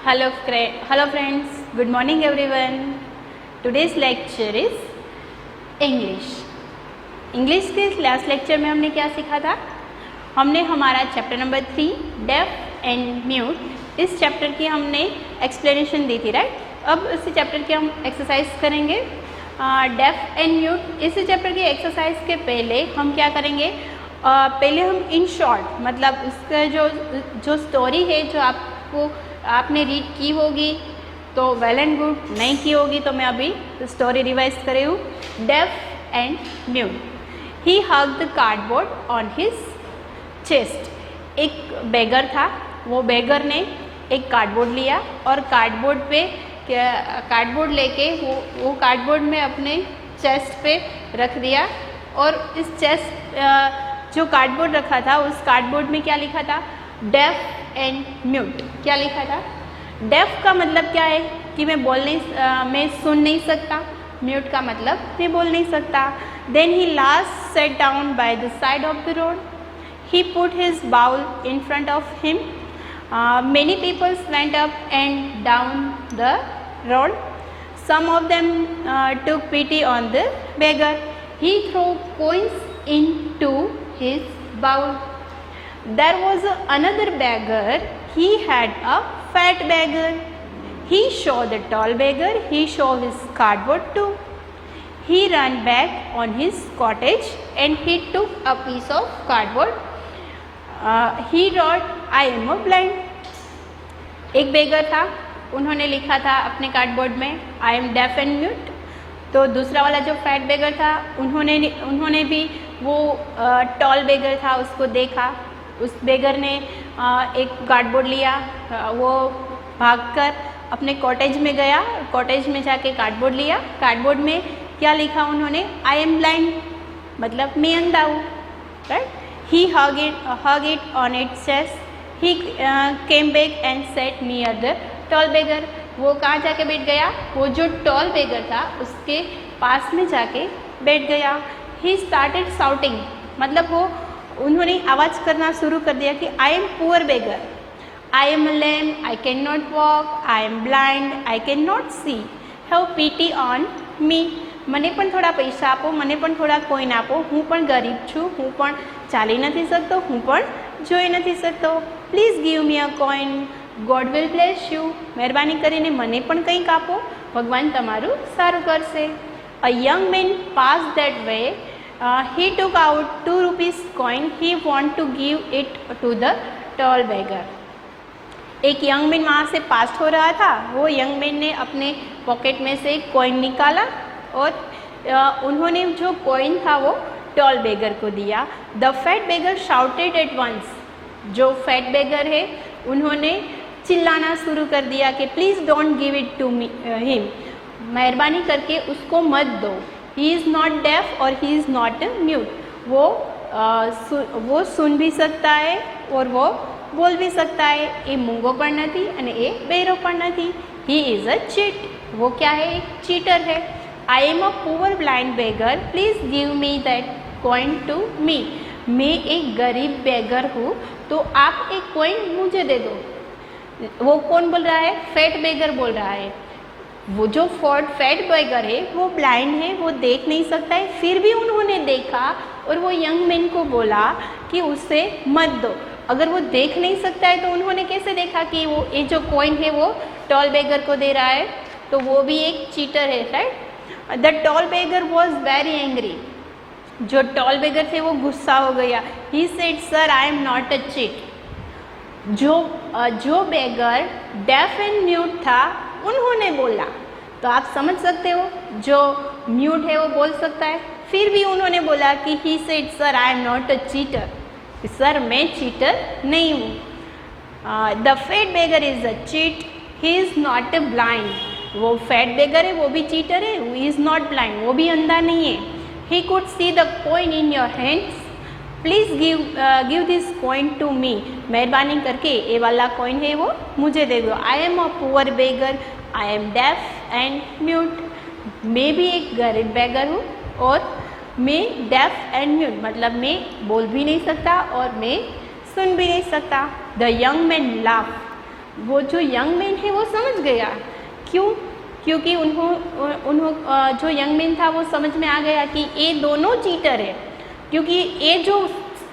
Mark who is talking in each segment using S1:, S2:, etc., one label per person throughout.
S1: Hello friends, good morning everyone. Today's lecture is English. English के last lecture में हमने क्या सीखा था? हमने हमारा chapter number 3 def and mute, इस चैप्टर की हमने एक्सप्लेनेशन दी थी, राइट? अब इस चैप्टर की हम एक्सरसाइज करेंगे डेफ एंड म्यूट। इस चैप्टर की एक्सरसाइज के पहले हम क्या करेंगे, पहले हम इन शॉर्ट मतलब इसका जो स्टोरी है जो आपने रीड की होगी तो वेल एंड गुड, नहीं की होगी तो मैं अभी स्टोरी रिवाइज कर रही हूँ। Def and mute, he hugged the cardboard on his chest. एक बेगर था, वो बेगर ने एक कार्डबोर्ड लिया और कार्डबोर्ड लेके वो कार्डबोर्ड में अपने चेस्ट पे रख दिया। और इस चेस्ट जो कार्डबोर्ड रखा था उस कार्डबोर्ड में क्या लिखा था? Def and mute. क्या लिखा था? डेफ का मतलब क्या है कि मैं सुन नहीं सकता। म्यूट का मतलब मैं बोल नहीं सकता। Then he last sat down by the side of the road. He put his bowl in front of him. Many peoples went up and down the road. Some of them took pity on the beggar. He threw coins into his bowl. There was another beggar. He had a fat beggar. He saw the tall beggar. He saw his cardboard too. He ran back on his cottage and he took a piece of cardboard. He wrote, "I am a blind." एक बेगर था, उन्होंने लिखा था अपने cardboard में I am deaf and mute। तो दूसरा वाला जो फैट बेगर था उन्होंने भी वो टॉल बेगर था उसको देखा। उस बेगर ने एक कार्डबोर्ड लिया, वो भागकर अपने कॉटेज में गया, कॉटेज में जाके कार्डबोर्ड लिया। कार्डबोर्ड में क्या लिखा उन्होंने? आई एम ब्लाइंड, मतलब मैं अंधा हूँ, right? He hug it on its chest. He came back and sat near the tall beggar. वो कहाँ जाके बैठ गया? वो जो टॉल बेगर था उसके पास में जाके बैठ गया। ही स्टार्टेड शाउटिंग, मतलब उन्होंने आवाज़ करना शुरू कर दिया कि I am poor beggar, I am lame, I can not walk, I am blind, I can not see, have pity on me. મને પણ થોડા પૈસા આપો, મને પણ થોડા કોઈન આપો, હું પણ ગરીબ છું, હું પણ ચાલી નથી શકતો, હું પણ જોઈ નથી શકતો. Please give me a coin, God will bless you. મહેરબાની કરીને મને પણ કંઈક આપો, ભગવાન તમારું સારું કરશે. A young man pass that way. He took out 2 rupees coin. He want to give it to the tall beggar. एक यंग मैन वहाँ से पास हो रहा था, वो यंग मैन ने अपने पॉकेट में से एक कॉइन निकाला और उन्होंने जो कॉइन था वो टॉल बेगर को दिया. The fat beggar shouted at once. जो फैट बेगर है उन्होंने चिल्लाना शुरू कर दिया कि please don't give it to me him, मेहरबानी करके उसको मत दो. ही इज़ नॉट डेफ और ही इज़ नॉट म्यूट. वो सुन भी सकता है और वो બોલ भी सकता है. એ મૂંગો પણ નથી અને એ બહેરો પણ નથી. He is a cheat. वो क्या है? एक चीटर है. I am a poor blind beggar, please give me that coin to me. मैं एक गरीब बेगर हूँ तो आप एक कॉइन मुझे दे दो. वो कौन बोल रहा है? फैट बेगर बोल रहा है. वो जो फैट बेगर है वो ब्लाइंड है, वो देख नहीं सकता है, फिर भी उन्होंने देखा और वो यंग मैन को बोला कि उसे मत दो. अगर वो देख नहीं सकता है तो उन्होंने कैसे देखा कि वो ये जो कॉइन है वो टॉल बेगर को दे रहा है? तो वो भी एक चीटर है, right? The tall beggar was very angry. जो टॉल बेगर थे वो गुस्सा हो गया. He said, sir I am not a cheat. जो बेगर डेफ एंड म्यूट था उन्होंने बोला. तो आप समझ सकते हो, जो म्यूट है वो बोल सकता है, फिर भी उन्होंने बोला कि he said, sir I am not a cheater. Sir मैं चीटर नहीं हूँ. The fat beggar is a cheat, he is not a blind. वो फैट बेगर है, वो भी चीटर है. ही इज़ नॉट ब्लाइंड, वो भी अंधा नहीं है. He could see the coin in your hands, please give this coin to me. मेहरबानी करके ये वाला कॉइन है वो मुझे दे दो. आई am a poor beggar, I M def and mute. मैं भी एक गरीब बेगर हूँ और मैं डेफ एंड म्यूट, मतलब मैं बोल भी नहीं सकता और मैं सुन भी नहीं सकता. The young man laugh. वो जो यंग मैन है वो समझ गया। क्यों? क्योंकि जो यंग मैन था वो समझ में आ गया कि ये दोनों चीटर है, क्योंकि ये जो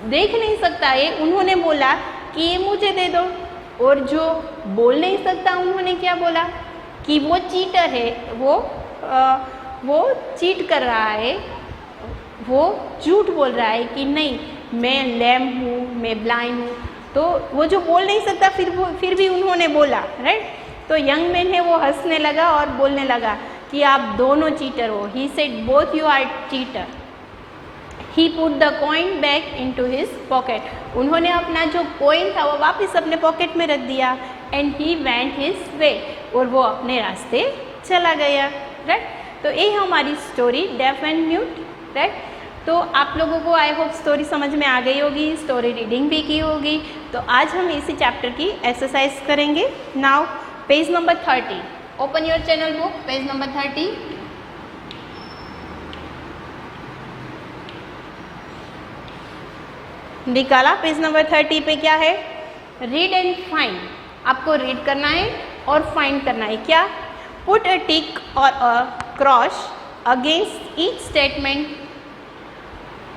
S1: देख नहीं सकता है उन्होंने बोला कि ये मुझे दे दो, और जो बोल नहीं सकता उन्होंने क्या बोला कि वो चीटर है, वो चीट कर रहा है, वो झूठ बोल रहा है कि नहीं मैं लैम हूँ, मैं ब्लाइंड हूँ। तो वो जो बोल नहीं सकता फिर भी उन्होंने बोला, राइट। तो यंग मैन है वो हंसने लगा और बोलने लगा कि आप दोनों चीटर हो। He said both you are cheater. He put the coin back into his pocket. उन्होंने अपना जो कॉइन था वो वापस अपने पॉकेट में रख दिया। And he went his way, और वो अपने रास्ते चला गया, राइट। तो ये हमारी story def and mute, right. तो आप लोगों को आई होप स्टोरी समझ में आ गई होगी, स्टोरी रीडिंग भी की होगी। तो आज हम इसी चैप्टर की एक्सरसाइज करेंगे। Now page number 30, open your channel book, page number 30। निकाला पेज नंबर 30 पे क्या है? Read and find. आपको रीड करना है और फाइंड करना है। क्या? पुट अ टिक और a cross against each statement.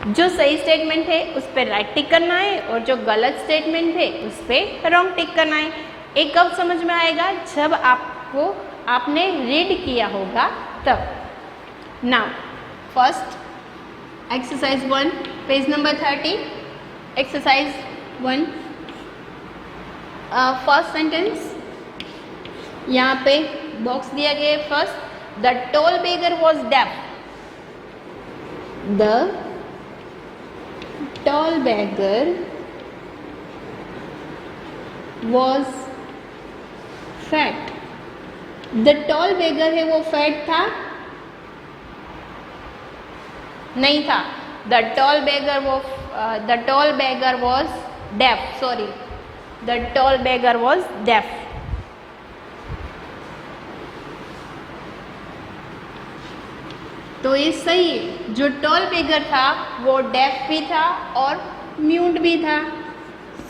S1: जो सही स्टेटमेंट है उस पर राइट टिक करना है, और जो गलत स्टेटमेंट है उस पर रॉन्ग टिक करना है। एक कब समझ में आएगा? जब आपने रीड किया होगा तब। Now first exercise 1, page number 30, exercise 1, first sentence. यहाँ पे बॉक्स दिया गया है। First, the tall beggar was def. The tall beggar was fat। the tall beggar है वो फैट था? नहीं था। the tall beggar was deaf, sorry, the tall beggar was deaf। तो ये सही है। जो टॉल बेगर था वो डेफ भी था और म्यूट भी था,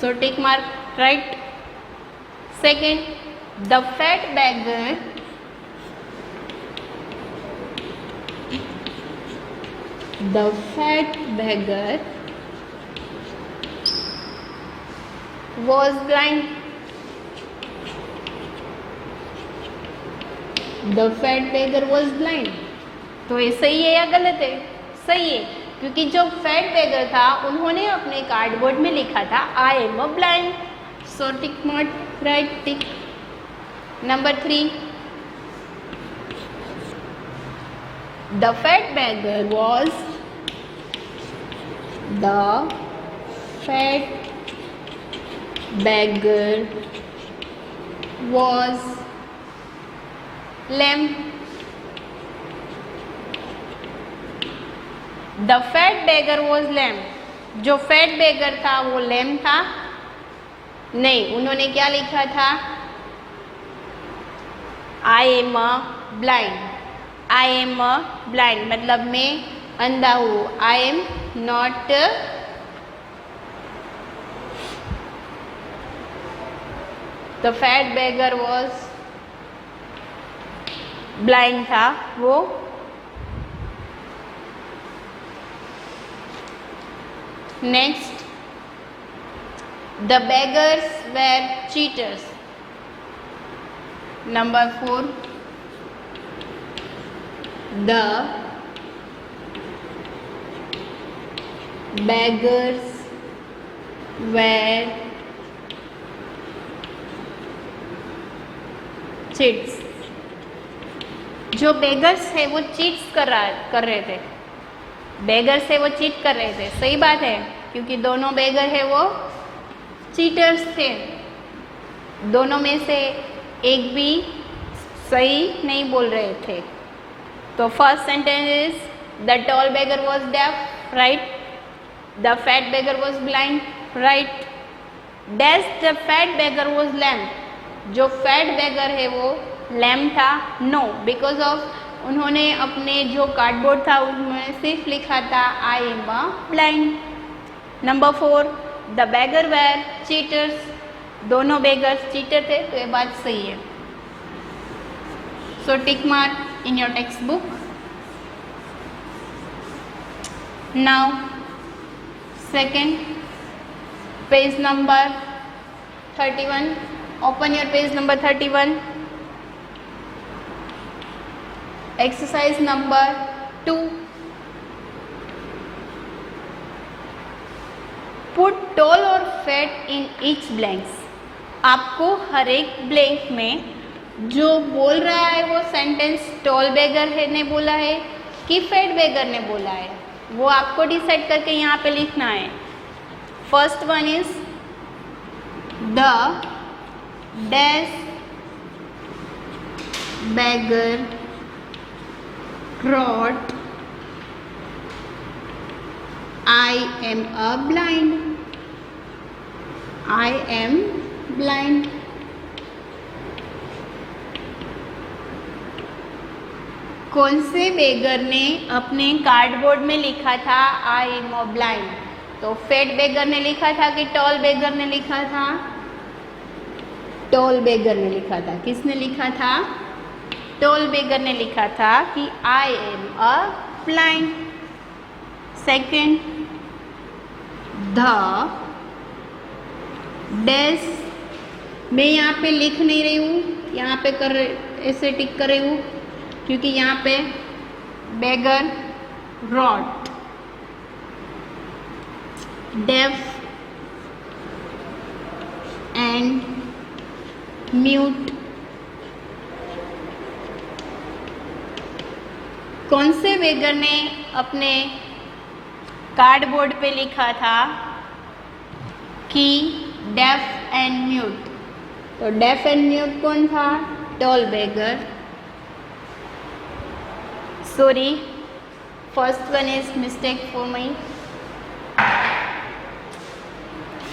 S1: so tick mark, right. Second, the fat beggar was blind। the fat beggar was blind। तो ये सही है या गलत है? सही है, क्योंकि जो फैट बेगर था उन्होंने अपने कार्डबोर्ड में लिखा था I am a blind, so tick mark, right tick. Number 3, the fat beggar was lame। The fat beggar was lame. जो फैट बेगर था वो लैम था? नहीं, उन्होंने क्या लिखा था? I am a blind. I am a blind मतलब मैं अंधा हूँ। I am not the fat beggar was blind था वो। Next, the beggars were cheaters। Number 4, the beggars were cheats। जो बेगर्स है वो चीट्स कर रहे थे। बेगर से वो चीट कर रहे थे, सही बात है, क्योंकि दोनों बेगर है वो चीटर्स थे। दोनों में से एक भी सही नहीं बोल रहे थे। तो first sentence is the tall beggar was def, right. The fat beggar was blind, right. Dash the fat beggar was lamp. जो फैट बेगर है वो लैम्प था? नो, बिकॉज ऑफ उन्होंने अपने जो कार्डबोर्ड था उसमें सिर्फ लिखा था I am a blind. Number 4, the beggar were cheaters. दोनों बेगर्स चीटर थे, तो ये बात सही है। So tick mark in your text book. Now second, page number 31, open your page number 31, exercise number 2, put tall और फैट इन ईच ब्लैंक्स। आपको हर एक ब्लैंक में जो बोल रहा है वो सेंटेंस टॉल बेगर है ने बोला है कि फैट बेगर ने बोला है, वो आपको डिसाइड करके यहाँ पे लिखना है। First one is the dash beggar wrote I am a blind. I am blind. कौन से बेगर ने अपने कार्डबोर्ड में लिखा था आई एम अ ब्लाइंड? तो फैट बेगर ने लिखा था कि टॉल बेगर ने लिखा था? टॉल बेगर ने लिखा था। किसने लिखा था? टॉल बेगर ने लिखा था कि I am a blind. Second, the dash, मैं यहाँ पे लिख नहीं रही हूँ, यहाँ पे ऐसे टिक कर रही हूँ क्योंकि यहाँ पे बेगर रॉट, डेफ एंड म्यूट। कौन से बेगर ने अपने कार्डबोर्ड पे लिखा था कि डेफ एंड म्यूट? तो डेफ एंड म्यूट कौन था? Tall beggar. Sorry, first one is mistake for me.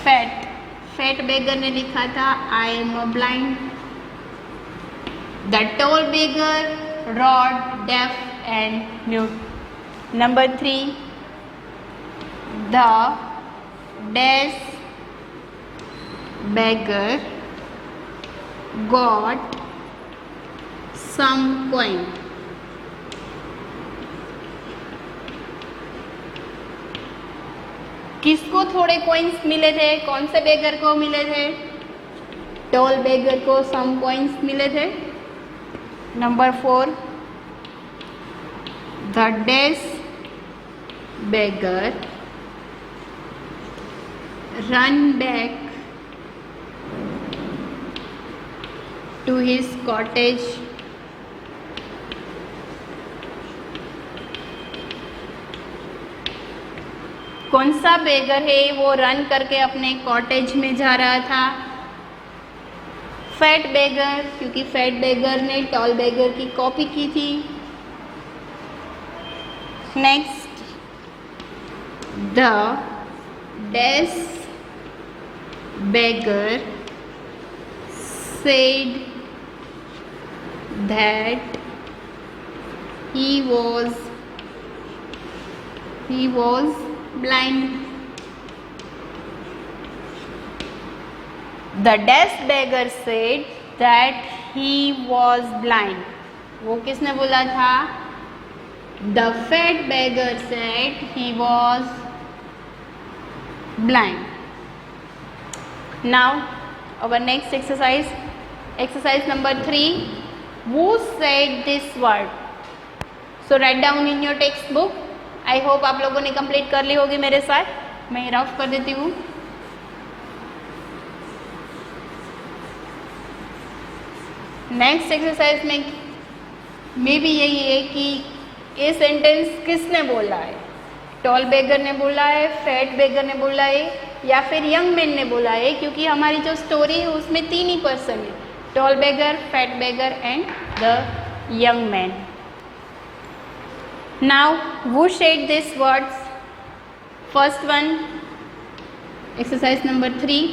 S1: Fat beggar ने लिखा था I am a blind. The tall beggar wrote deaf and mute. Number 3, the dash beggar got some coin. किसको थोड़े coins मिले थे? कौन से बेगर को मिले थे? टॉल बेगर को सम कॉइन्स मिले थे। Number 4, the dash beggar run back to his cottage कौन सा बेगर है वो रन करके अपने कॉटेज में जा रहा था? फैट बेगर, क्योंकि फैट बेगर ने टॉल बेगर की कॉपी की थी। Next, the dash beggar said that he was blind. The dash beggar said that he was blind. वो किसने बोला था? The fat beggar said he was blind. Now our next exercise, exercise number 3, who said this word? So write down in your textbook. I hope आप लोगों ने complete कर ली होगी मेरे साथ। मैं रफ कर देती हूँ। नेक्स्ट एक्सरसाइज में भी यही है कि ये सेंटेंस किसने बोला है? टॉल बेगर ने बोला है, फैट बेगर ने बोला है, या फिर यंग मैन ने बोला है? क्योंकि हमारी जो स्टोरी है उसमें 3 ही पर्सन है, tall beggar, fat beggar and the young man. Now who said these words? First one, exercise number 3.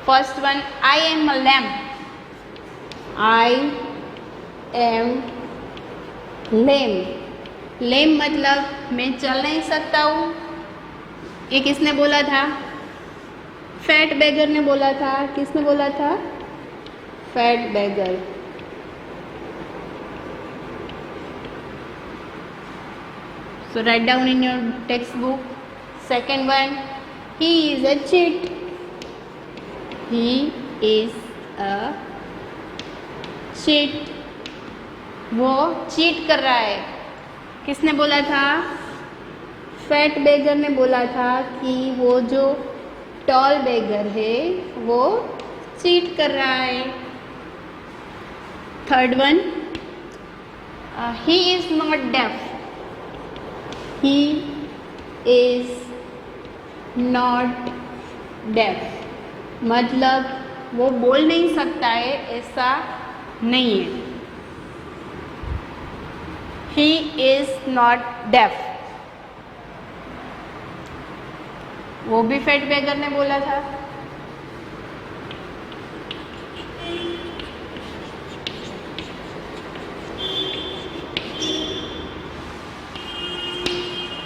S1: First one, I am a lamb. I am lame. Lame मतलब मैं चल नहीं सकता हूँ। ये किसने बोला था? फैट बेगर ने बोला था, किसने बोला था? Fat beggar. So write down in your textbook. Second one, he is a cheat. He is a cheat. वो चीट कर रहा है। किसने बोला था? फैट बेगर ने बोला था कि वो जो टॉल बेगर है वो चीट कर रहा है। Third one, he is not deaf. He is not deaf. मतलब वो बोल नहीं सकता है, ऐसा नहीं है। He is not deaf. वो भी फैट बेगर ने बोला था।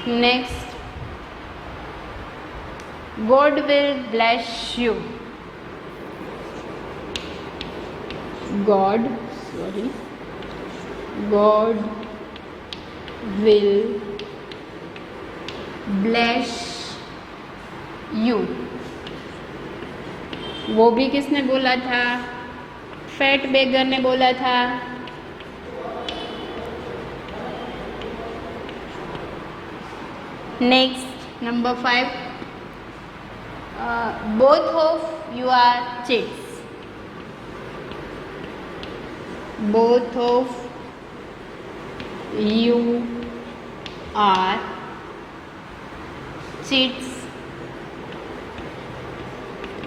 S1: Next, God will bless you. God will bless you. वो भी किसने बोला था? फैट बेगर ने बोला था। Next, number 5, both of you are cheats. Both of you are cheats.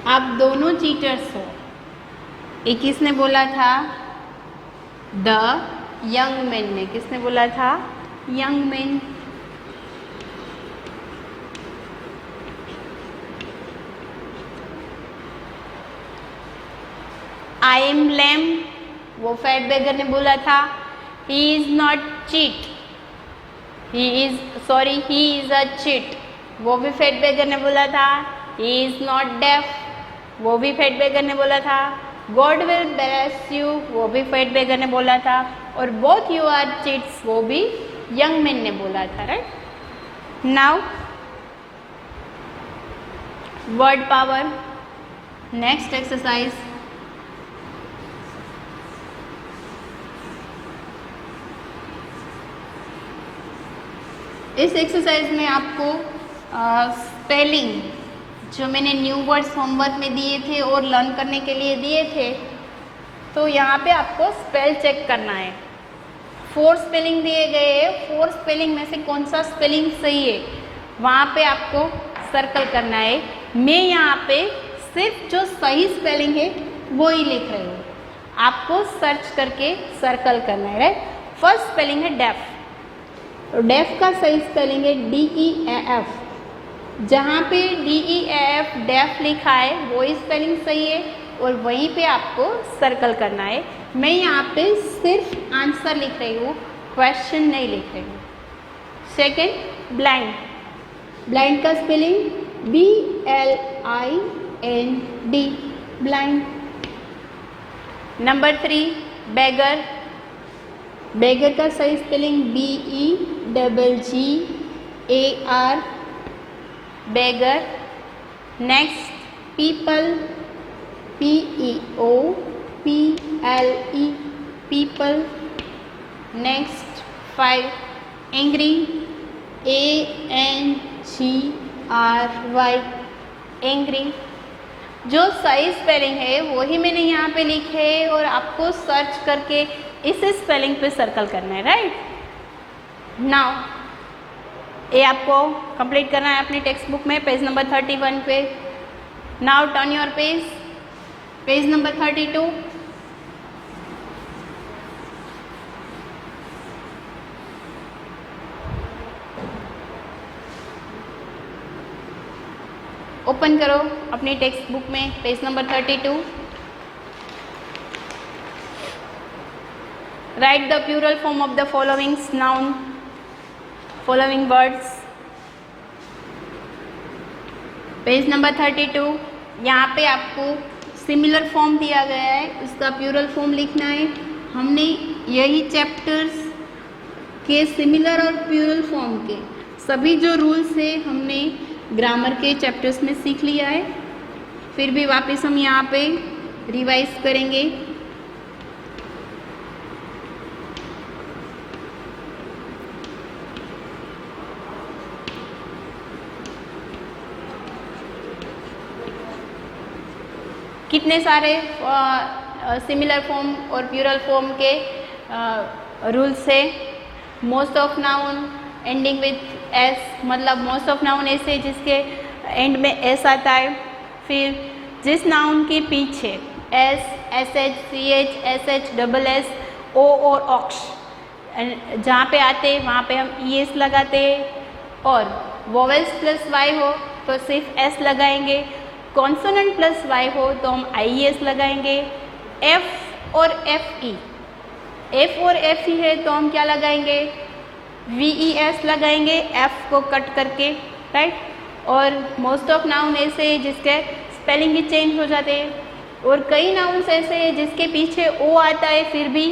S1: आप दोनों चीटर्स हो। ये किसने बोला था? द यंग मैन ने। किसने बोला था? Young man. आई एम लेम, वो फैट बेगर ने बोला था। He is not cheat, he is a cheat, वो भी फैट बेगर ने बोला था। ही इज नॉट डेफ, वो भी फैट बेगर ने बोला था। गॉड विल ब्लेस यू, वो भी फैट बेगर ने बोला था। और बोथ यू आर चीट्स, वो भी यंग मैन ने बोला था। Right. Now word power. Next exercise, इस एक्सरसाइज में आपको स्पेलिंग जो मैंने न्यू वर्ड्स होमवर्क में दिए थे और लर्न करने के लिए दिए थे, तो यहाँ पे आपको स्पेल चेक करना है। 4 स्पेलिंग दिए गए हैं, 4 स्पेलिंग में से कौन सा स्पेलिंग सही है वहाँ पे आपको सर्कल करना है। मैं यहाँ पे सिर्फ जो सही स्पेलिंग है वो ही लिख रही हूँ, आपको सर्च करके सर्कल करना है। राइट। फर्स्ट स्पेलिंग है डेफ, डेफ का सही स्पेलिंग है DEAF। जहाँ पे DEAF डेफ लिखा है वो ही स्पेलिंग सही है और वहीं पे आपको सर्कल करना है। मैं यहाँ पे सिर्फ आंसर लिख रही हूँ, क्वेश्चन नहीं लिख रही हूँ। सेकेंड, ब्लाइंड, ब्लाइंड का spelling BLIND, blind. Number 3, beggar, beggar का सही spelling BEGGAR, beggar. Next, people, PEOPLE, people. Next 5, angry, ANGRY, angry. जो सही स्पेलिंग है वही मैंने यहाँ पे लिखे है और आपको सर्च करके इस स्पेलिंग पे सर्कल करना है। राइट। नाउ ये आपको कंप्लीट करना है अपनी टेक्स्ट बुक में, पेज नंबर 31 पे। Now turn your page, page number 32। Open करो अपनी टेक्स्ट बुक में, page number 32। Write the plural form of the following noun, following words. Page number 32. यहाँ पे आपको सिमिलर फॉर्म दिया गया है, उसका प्लूरल फॉर्म लिखना है। हमने यही चैप्टर्स के सिमिलर और प्लूरल फॉर्म के सभी जो रूल्स है हमने ग्रामर के चैप्टर्स में सीख लिया है। फिर भी वापस हम यहाँ पे रिवाइज करेंगे। कितने सारे सिमिलर फॉर्म और प्लूरल फॉर्म के रूल्स है। Most of noun ending with S, मतलब मोस्ट ऑफ नाउन ऐसे जिसके एंड में एस आता है। फिर जिस नाउन के पीछे S, S H, C H, S H, double S, O और ऑक्स जहाँ पे आते वहाँ पे हम ई एस लगाते हैं। और वोवेल्स प्लस वाई हो तो सिर्फ एस लगाएंगे। कॉन्सोनेंट प्लस वाई हो तो हम आई एस लगाएंगे। एफ और एफ ई, एफ और एफ ई है तो हम क्या लगाएंगे, वी ई एस लगाएंगे एफ को कट करके, राइट। और मोस्ट ऑफ नाउन ऐसे है जिसके स्पेलिंग ही चेंज हो जाते हैं। और कई नाउन्स ऐसे हैं जिसके पीछे ओ आता है फिर भी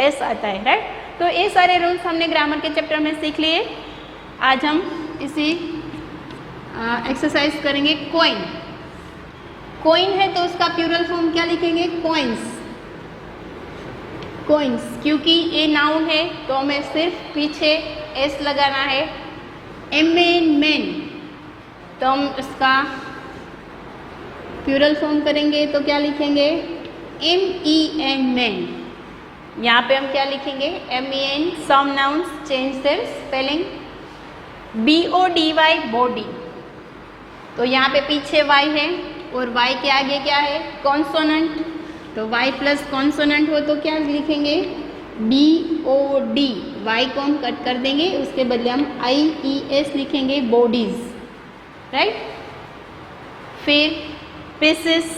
S1: एस आता है, राइट। तो ये सारे रूल्स हमने ग्रामर के चैप्टर में सीख लिए। आज हम इसी एक्सरसाइज करेंगे। कॉइन, कॉइन है तो उसका प्लूरल फॉर्म क्या लिखेंगे, कॉइन्स। कॉइन्स, क्योंकि ये नाउन है तो हमें सिर्फ पीछे एस लगाना है। एम एन मैन, तो हम इसका प्लूरल फॉर्म करेंगे तो क्या लिखेंगे, एम ई एन मैन। यहाँ पे हम क्या लिखेंगे, M E N. Some nouns change their spelling. B O D Y, body, तो यहाँ पे पीछे वाई है और वाई के आगे क्या है, कॉन्सोनेंट। तो वाई प्लस कॉन्सोनेंट हो तो क्या लिखेंगे, डी ओ डी। वाई को हम कट कर देंगे, उसके बदले हम आई ई एस लिखेंगे, बॉडीज, राइट। फिर pieces,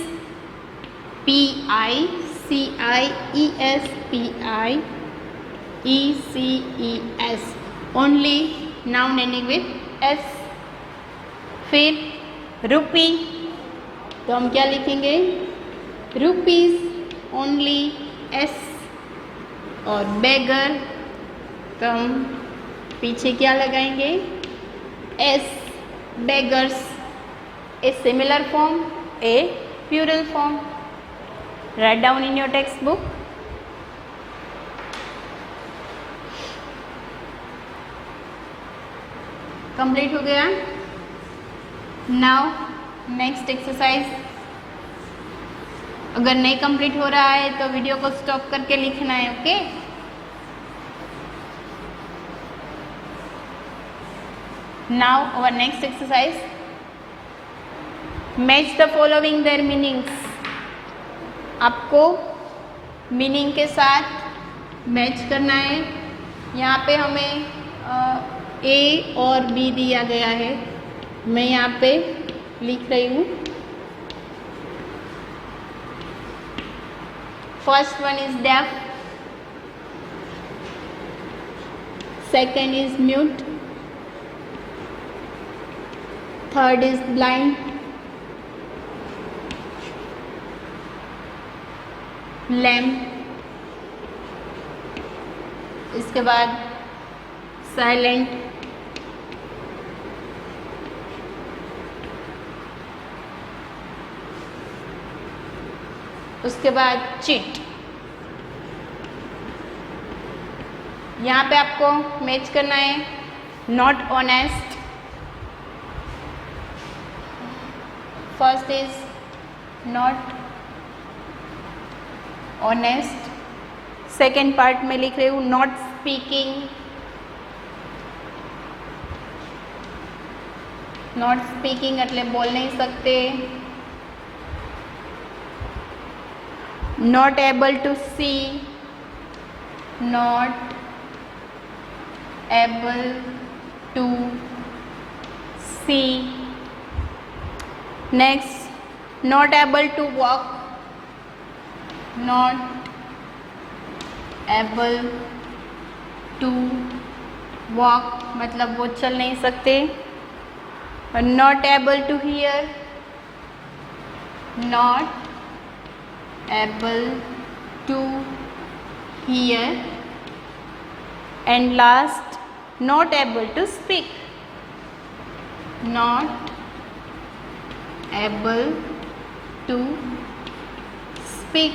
S1: P I C I E S, P I E C E S, only noun ending with S. फिर रुपी, तो हम क्या लिखेंगे, रुपीज, ओनली एस। और बेगर, तो हम पीछे क्या लगाएंगे, S, beggars. A similar form, a plural form. Right down in your text book. Complete हो गया। Now next exercise. अगर नहीं कंप्लीट हो रहा है तो वीडियो को स्टॉप करके लिखना है, okay. Now our next exercise, match the following their meanings. आपको मीनिंग के साथ मैच करना है। यहाँ पे हमें ए और बी दिया गया है, मैं यहाँ पे लिख रही हूँ। First one is deaf, second is mute, third is blind, lamp, इसके बाद साइलेंट, उसके बाद चिट। यहाँ पे आपको मैच करना है। Not honest, first is not honest. Second part में लिख रही हूँ नॉट स्पीकिंग, नॉट स्पीकिंग એટલે बोल नहीं सकते। Not able to see, not able to see. Next, not able to walk, not able to walk मतलब वो चल नहीं सकते। Not able to hear, not able to hear, and last not able to speak. Not able to speak.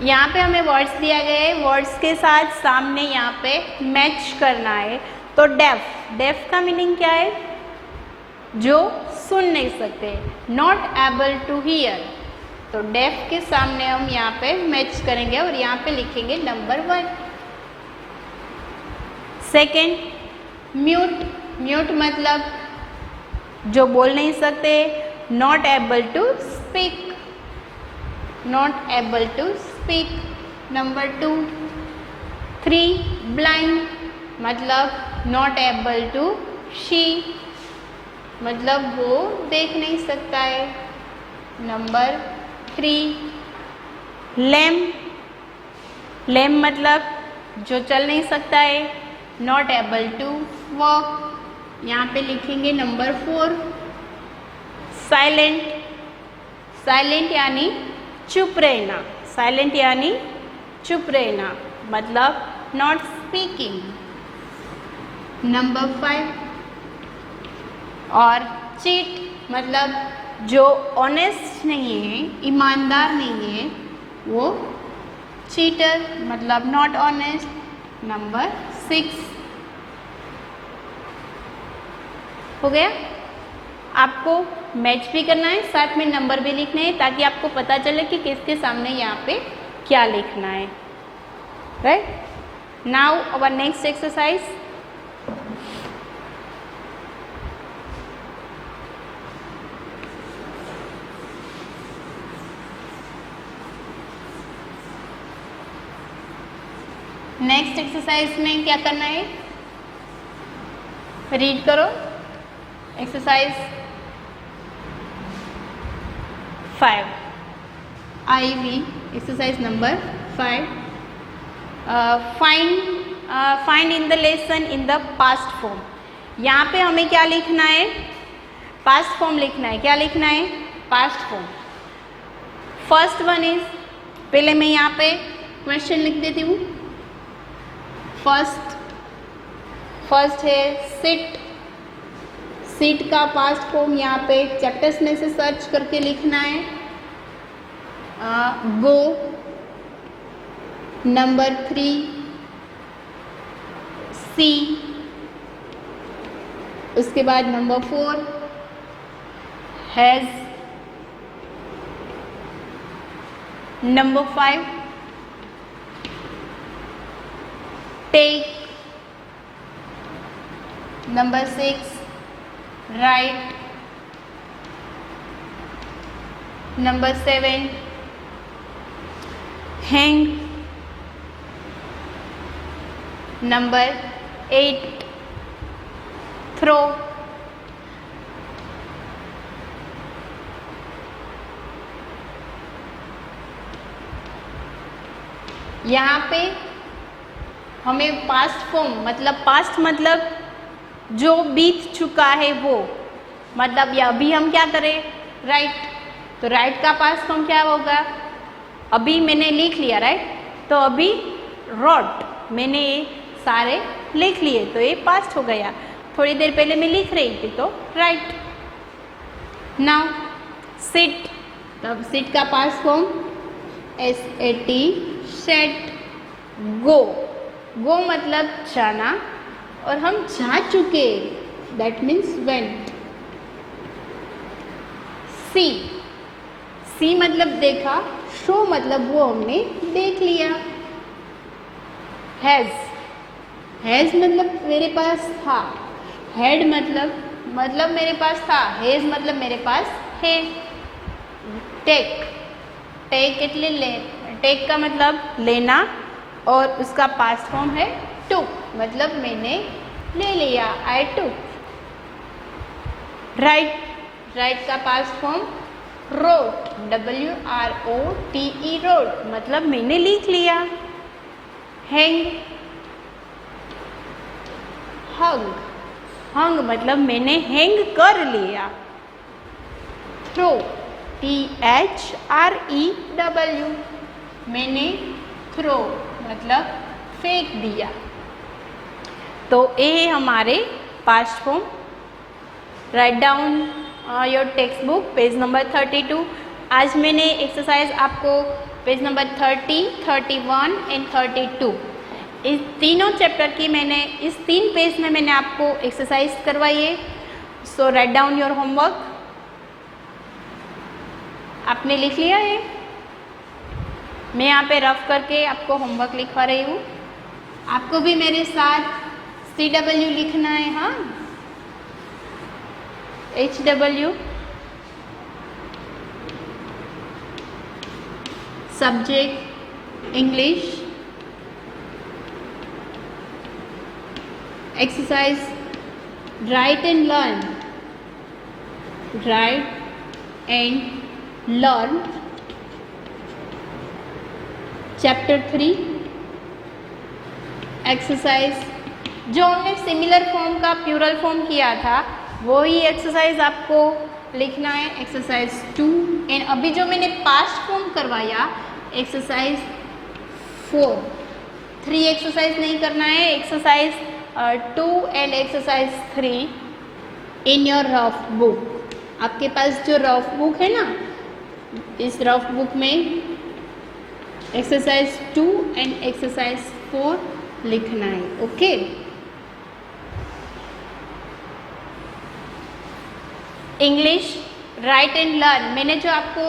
S1: यहाँ पे हमें words दिया गया है, वर्ड्स के साथ सामने यहाँ पे मैच करना है। तो डेफ का मीनिंग क्या है? जो सुन नहीं सकते, नॉट एबल टू हियर। तो डेफ के सामने हम यहाँ पे मैच करेंगे और यहाँ पे लिखेंगे नंबर 1। सेकेंड म्यूट मतलब जो बोल नहीं सकते, not able to speak, not able to speak. Number 2। 3 blind मतलब नॉट एबल टू सी, मतलब वो देख नहीं सकता है। नंबर 3। लेम मतलब जो चल नहीं सकता है, नॉट एबल टू वॉक। यहाँ पे लिखेंगे नंबर 4। साइलेंट यानी चुप रहना, साइलेंट यानी चुप रहना मतलब नॉट स्पीकिंग। नंबर 5। और चीट मतलब जो ऑनेस्ट नहीं है, ईमानदार नहीं है, वो चीटर मतलब नॉट ऑनेस्ट। नंबर 6 हो गया। आपको मैच भी करना है, साथ में नंबर भी लिखने हैं ताकि आपको पता चले कि किसके सामने यहाँ पे क्या लिखना है। Right. Now our next exercise. Next exercise में क्या करना है? रीड करो exercise 5 IV exercise number 5। Find in the lesson in the past form. यहाँ पे हमें क्या लिखना है? पास्ट फॉर्म लिखना है। क्या लिखना है? Past form. First one is, पहले मैं यहाँ पे क्वेश्चन लिख देती हूँ। फर्स्ट है सिट का पास्ट फॉर्म यहाँ पे चैप्टर्स में से सर्च करके लिखना है। गो। Number 3 see. उसके बाद number 4 has. Number 5 take. Number 6 write. Number 7 hang. Number 8 throw. यहाँ पे हमें पास्ट फॉर्म मतलब जो बीत चुका है वो, मतलब ये अभी हम क्या करें? राइट। तो राइट का पास्ट फॉर्म क्या होगा? अभी मैंने लिख लिया, राइट। तो अभी रॉट, मैंने ये सारे लिख लिए तो ये पास्ट हो गया। थोड़ी देर पहले मैं लिख रही थी तो राइट। Now sit. तब सिट का पास्ट फॉर्म SAT सेट। गो मतलब जाना, और हम जा चुके, दैट मीन्स वेंट। सी मतलब देखा, शो मतलब वो हमने देख लिया। हैज़ मतलब मेरे पास था। हैड मतलब मेरे पास था। हैज़ मतलब मेरे पास है। टेक એટલે टेक का मतलब लेना, और उसका पास्ट फॉर्म है टुक, मतलब मैंने ले लिया, आई टुक। राइट का past form wrote, WROTE wrote, मतलब मैंने लिख लिया। हंग मतलब मैंने हैंग कर लिया। THREW, मैंने थ्रो मतलब फेंक दिया। तो ये है हमारे past form. Right down your text book page number 32। आज मैंने एक्सरसाइज आपको पेज नंबर 30, 31 एंड 32 इस तीनों चैप्टर की मैंने इस 3 पेज में मैंने आपको एक्सरसाइज करवाई है। सो राइट डाउन योर होमवर्क। आपने लिख लिया है? मैं यहाँ पे रफ करके आपको होमवर्क लिखवा रही हूँ। आपको भी मेरे साथ CW लिखना है। हाँ, HW subject English. Exercise right and learn, right and learn chapter 3। Exercise जो हमने सिमिलर फॉर्म का प्लूरल फॉर्म किया था वही एक्सरसाइज आपको लिखना है, एक्सरसाइज 2। एंड अभी जो मैंने पास्ट फॉर्म करवाया एक्सरसाइज 4, 3 एक्सरसाइज नहीं करना है, exercise 2 and exercise 3 in your rough book. आपके पास जो रफ बुक है ना, इस रफ बुक में एक्सरसाइज 2 एंड एक्सरसाइज 4 लिखना है। Okay, English right and learn मैंने जो आपको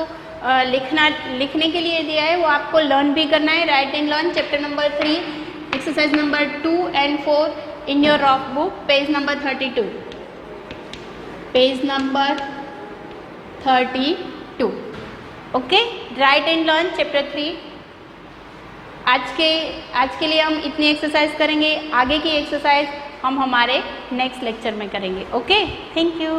S1: लिखने के लिए दिया है वो आपको लर्न भी करना है। Right and learn chapter number 3 exercise number 2 and 4 in your rough book page number 32, page number 32। Okay, right and learn chapter 3। आज के लिए हम इतनी एक्सरसाइज करेंगे। आगे की एक्सरसाइज हम हमारे नेक्स्ट लेक्चर में करेंगे। Okay, thank you.